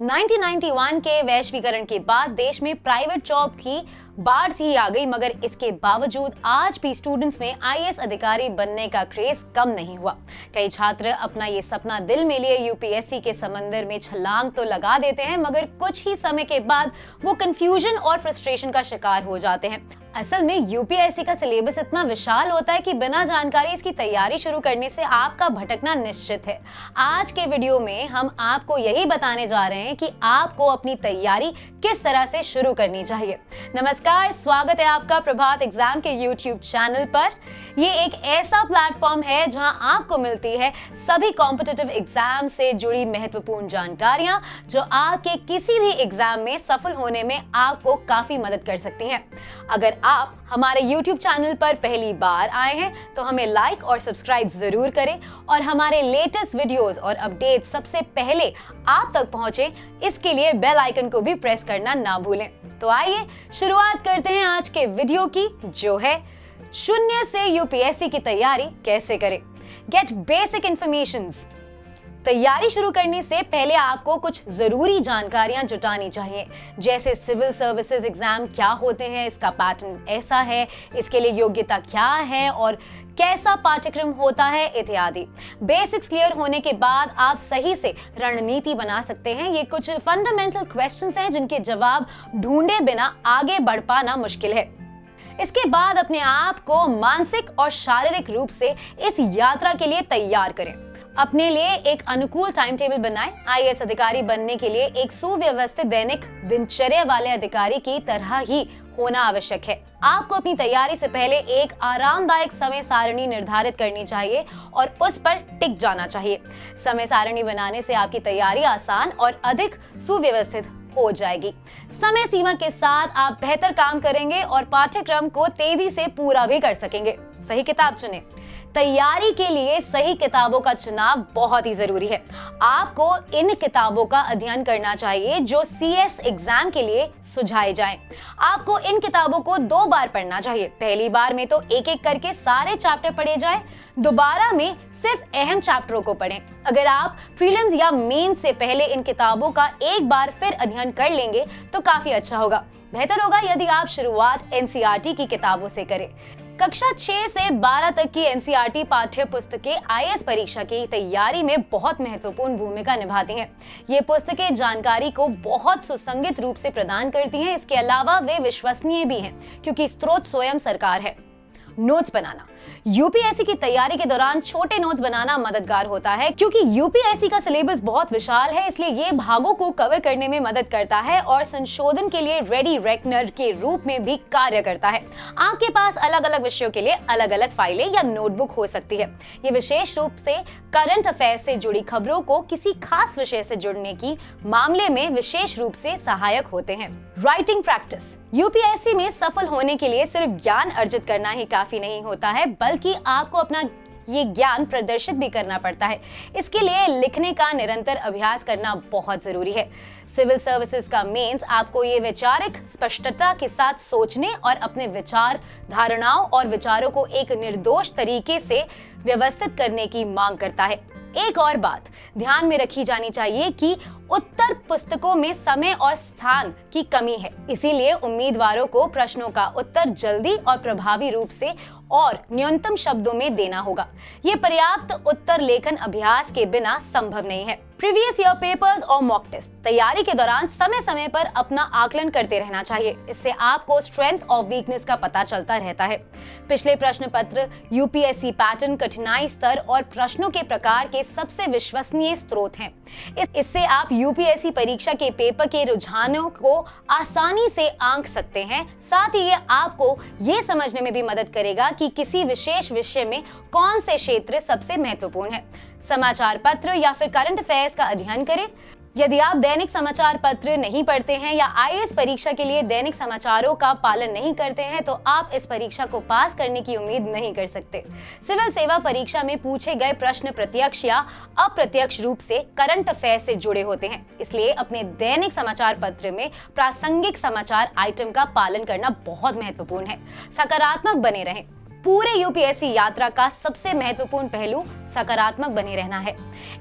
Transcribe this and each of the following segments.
1991 के वैश्वीकरण के बाद देश में प्राइवेट जॉब की बाढ़ सी आ गई, मगर इसके बावजूद आज भी स्टूडेंट्स में आईएएस अधिकारी बनने का क्रेज कम नहीं हुआ। कई छात्र अपना ये सपना दिल में लिए यूपीएससी के समंदर में छलांग तो लगा देते हैं, मगर कुछ ही समय के बाद वो कंफ्यूजन और फ्रस्ट्रेशन का शिकार हो जाते हैं। असल में यूपीएससी का सिलेबस इतना विशाल होता है कि बिना जानकारी इसकी तैयारी शुरू करने से आपका भटकना निश्चित है। आज के वीडियो में हम आपको यही बताने जा रहे हैं कि आपको अपनी तैयारी किस तरह से शुरू करनी चाहिए। नमस्कार, स्वागत है आपका प्रभात एग्जाम के यूट्यूब चैनल पर। ये एक ऐसा प्लेटफॉर्म है जहां आपको मिलती है सभी कॉम्पिटिटिव एग्जाम से जुड़ी महत्वपूर्ण जानकारियां जो आपके किसी भी एग्जाम में सफल होने में आपको काफी मदद कर सकती हैं। अगर आप हमारे YouTube चैनल पर पहली बार आए हैं तो हमें लाइक और सब्सक्राइब जरूर करें और हमारे लेटेस्ट वीडियोस और अपडेट सबसे पहले आप तक पहुंचे, इसके लिए बेल आइकन को भी प्रेस करना ना भूलें। तो आइए शुरुआत करते हैं आज के वीडियो की, जो है शून्य से यूपीएससी की तैयारी कैसे करें। Get basic informations. तैयारी शुरू करने से पहले आपको कुछ जरूरी जानकारियां जुटानी चाहिए, जैसे सिविल सर्विसेज एग्जाम क्या होते हैं, इसका पैटर्न ऐसा है, इसके लिए योग्यता क्या है और कैसा पाठ्यक्रम होता है इत्यादि। बेसिक्स क्लियर होने के बाद आप सही से रणनीति बना सकते हैं। ये कुछ फंडामेंटल क्वेश्चंस हैं जिनके जवाब ढूंढे बिना आगे बढ़ पाना मुश्किल है। इसके बाद अपने आप को मानसिक और शारीरिक रूप से इस यात्रा के लिए तैयार करें। अपने लिए एक अनुकूल टाइम टेबल बनाएं। आईएएस अधिकारी बनने के लिए एक सुव्यवस्थित दैनिक दिनचर्या वाले अधिकारी की तरह ही होना आवश्यक है। आपको अपनी तैयारी से पहले एक आरामदायक समय सारणी निर्धारित करनी चाहिए और उस पर टिक जाना चाहिए। समय सारणी बनाने से आपकी तैयारी आसान और अधिक सुव्यवस्थित हो जाएगी। समय सीमा के साथ आप बेहतर काम करेंगे और पाठ्यक्रम को तेजी से पूरा भी कर सकेंगे। सही किताब चुनें। तैयारी के लिए सही किताबों का चुनाव बहुत ही जरूरी है। आपको इन किताबों का अध्ययन करना चाहिए जो सीएस एग्जाम के लिए सुझाए जाएं। आपको इन किताबों को 2 बार पढ़ना चाहिए। पहली बार में तो एक एक करके सारे चैप्टर पढ़े जाएं, दोबारा में सिर्फ अहम चैप्टरों को पढ़ें। अगर आप प्रीलिम्स या मेंस से पहले इन किताबों का एक बार फिर अध्ययन कर लेंगे तो काफी अच्छा होगा। बेहतर होगा यदि आप शुरुआत एनसीईआरटी की किताबों से करें। कक्षा 6 से 12 तक की एनसीईआरटी पाठ्य पुस्तकें आईएएस परीक्षा की तैयारी में बहुत महत्वपूर्ण भूमिका निभाती हैं। ये पुस्तकें जानकारी को बहुत सुसंगत रूप से प्रदान करती हैं। इसके अलावा वे विश्वसनीय भी हैं क्योंकि स्रोत स्वयं सरकार है। नोट्स बनाना। यूपीएससी की तैयारी के दौरान छोटे नोट्स बनाना मददगार होता है, क्योंकि यूपीएससी का सिलेबस बहुत विशाल है, इसलिए ये भागों को कवर करने में मदद करता है और संशोधन के लिए रेडी रेकनर के रूप में भी कार्य करता है। आपके पास अलग अलग विषयों के लिए अलग अलग फाइलें या नोटबुक हो सकती है। ये विशेष रूप से करंट अफेयर्स से जुड़ी खबरों को किसी खास विषय से जुड़ने की मामले में विशेष रूप से सहायक होते हैं। Writing practice. यूपीएससी में सफल होने के लिए सिर्फ ज्ञान अर्जित करना ही काफी नहीं होता है, बल्कि आपको अपना ये ज्ञान प्रदर्शित भी करना पड़ता है। इसके लिए लिखने का निरंतर अभ्यास करना बहुत जरूरी है। सिविल सर्विसेज का मेंस आपको ये वैचारिक स्पष्टता के साथ सोचने और अपने विचार, धारणाओं और विचारों को एक निर्दोष तरीके से व्यवस्थित करने की मांग करता है। एक और बात ध्यान में रखी जानी चाहिए कि उत्तर पुस्तकों में समय और स्थान की कमी है, इसीलिए उम्मीदवारों को प्रश्नों का उत्तर जल्दी और प्रभावी रूप से और न्यूनतम शब्दों में देना होगा। ये पर्याप्त उत्तर लेखन अभ्यास के बिना संभव नहीं है। प्रीवियस ईयर पेपर्स और मॉक टेस्ट। तैयारी के दौरान समय समय पर अपना आकलन करते रहना चाहिए। इससे आपको स्ट्रेंथ और वीकनेस का पता चलता रहता है। पिछले प्रश्न पत्र, यूपीएससी पैटर्न, कठिनाई स्तर और प्रश्नों के प्रकार के सबसे विश्वसनीय स्रोत हैं। इससे आप यूपीएससी परीक्षा के पेपर के रुझानों को आसानी से आंक सकते हैं। साथ ही ये आपको ये समझने में भी मदद करेगा कि किसी विशेष विषय में कौन से क्षेत्र सबसे महत्वपूर्ण है। समाचार पत्र या फिर करंट अफेयर्स का अध्ययन करें। यदि आप दैनिक समाचार पत्र नहीं पढ़ते हैं या आईएएस परीक्षा के लिए दैनिक समाचारों का पालन नहीं करते हैं तो आप इस परीक्षा को पास करने की उम्मीद नहीं कर सकते। सिविल सेवा परीक्षा में पूछे गए प्रश्न प्रत्यक्ष या अप्रत्यक्ष रूप से करंट अफेयर से जुड़े होते हैं, इसलिए अपने दैनिक समाचार पत्र में प्रासंगिक समाचार आइटम का पालन करना बहुत महत्वपूर्ण है। सकारात्मक बने रहें। पूरे यूपीएससी यात्रा का सबसे महत्वपूर्ण पहलू सकारात्मक बने रहना है।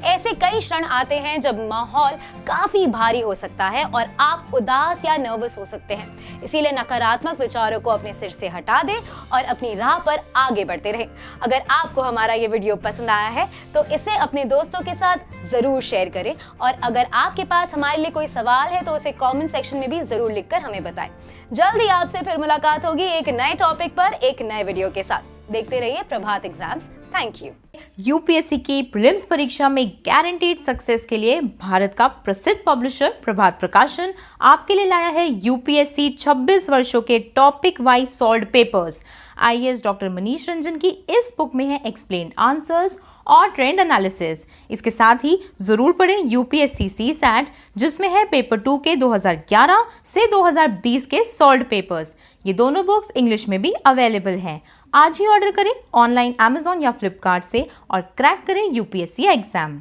ऐसे कई क्षण आते हैं जब माहौल काफी भारी हो सकता है और आप उदास या नर्वस हो सकते हैं। इसीलिए नकारात्मक विचारों को अपने सिर से हटा दें और अपनी राह पर आगे बढ़ते रहें। अगर आपको हमारा ये वीडियो पसंद आया है तो इसे अपने दोस्तों के साथ जरूर शेयर करें और अगर आपके पास हमारे लिए कोई सवाल है तो उसे कमेंट सेक्शन में भी जरूर लिखकर हमें बताएं। जल्दी आपसे फिर मुलाकात होगी एक नए टॉपिक पर एक नए वीडियो के साथ। देखते रहिए प्रभात एग्जाम्स। Thank you. यूपीएससी की प्रीलिम्स परीक्षा में गारंटीड सक्सेस के लिए भारत का प्रसिद्ध पब्लिशर प्रभात प्रकाशन आपके लिए लाया है यूपीएससी 26 वर्षों के topic wise solved papers. IAS doctor Manish Ranjan की इस बुक में है एक्सप्लेन्ड आंसर्स और ट्रेंड एनालिसिस। इसके साथ ही जरूर पढ़ें यूपीएससी सीसैट जिसमें है पेपर 2 के 2011 से 2020 के सॉल्व्ड पेपर्स। ये दोनों बुक्स इंग्लिश में भी अवेलेबल हैं। आज ही ऑर्डर करें ऑनलाइन अमेज़न या फ्लिपकार्ट से और क्रैक करें यूपीएससी एग्जाम।